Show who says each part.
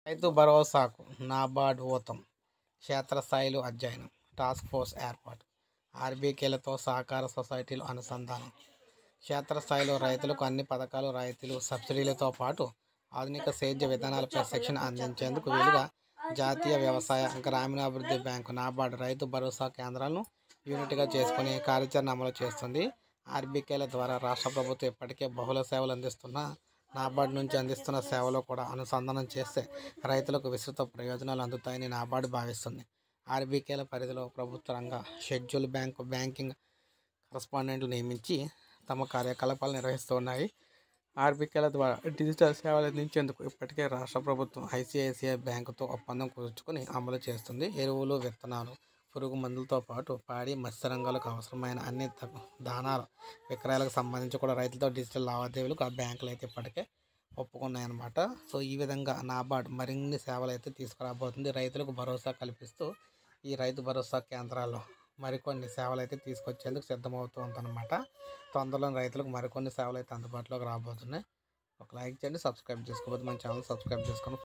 Speaker 1: రైతు భరోసాకు నాబార్డ్ ఊతం, క్షేత్రస్థాయిలో అధ్యయనం, టాస్క్ ఫోర్స్ ఏర్పాటు, ఆర్బీకేలతో సహకార సొసైటీలు అనుసంధానం. క్షేత్రస్థాయిలో రైతులకు అన్ని పథకాలు, రాయితీలు, సబ్సిడీలతో పాటు ఆధునిక సేద్య విధానాలపై శిక్షణ అందించేందుకు వీలుగా జాతీయ వ్యవసాయ గ్రామీణాభివృద్ధి బ్యాంకు నాబార్డ్ రైతు భరోసా కేంద్రాలను యూనిట్గా చేసుకుని కార్యాచరణ అమలు చేస్తుంది. ఆర్బీకేల ద్వారా రాష్ట్ర ప్రభుత్వం ఇప్పటికే బహుళ సేవలు అందిస్తున్న నాబార్డ్ నుంచి అందిస్తున్న సేవలు కూడా అనుసంధానం చేస్తే రైతులకు విస్తృత ప్రయోజనాలు అందుతాయని నాబార్డ్ భావిస్తుంది. ఆర్బీకేల పరిధిలో ప్రభుత్వ రంగ షెడ్యూల్ బ్యాంకింగ్ కరస్పాండెంట్లు నియమించి తమ కార్యకలాపాలు నిర్వహిస్తున్నాయి. ఆర్బీకేల ద్వారా డిజిటల్ సేవలు అందించేందుకు ఇప్పటికే రాష్ట్ర ప్రభుత్వం ఐసిఐసిఐ బ్యాంకుతో ఒప్పందం కుదుర్చుకుని అమలు చేస్తుంది. ఎరువులు, విత్తనాలు, పురుగు మందులతో పాటు పాడి, మత్స్య రంగాలకు అవసరమైన అన్ని దానాల విక్రయాలకు సంబంధించి కూడా రైతులతో డిజిటల్ లావాదేవీలకు ఆ బ్యాంకులు అయితే ఇప్పటికే ఒప్పుకున్నాయన్నమాట. సో ఈ విధంగా నాబార్డ్ మరిన్ని సేవలు అయితే తీసుకురాబోతుంది. రైతులకు భరోసా కల్పిస్తూ ఈ రైతు భరోసా కేంద్రాల్లో మరికొన్ని సేవలు అయితే తీసుకొచ్చేందుకు సిద్ధమవుతూ ఉందన్నమాట. తొందరలో రైతులకు మరికొన్ని సేవలు అయితే అందుబాటులోకి రాబోతున్నాయి. ఒక లైక్ చేయండి, సబ్స్క్రైబ్ చేసుకోకపోతే మన ఛానల్ సబ్స్క్రైబ్ చేసుకోండి.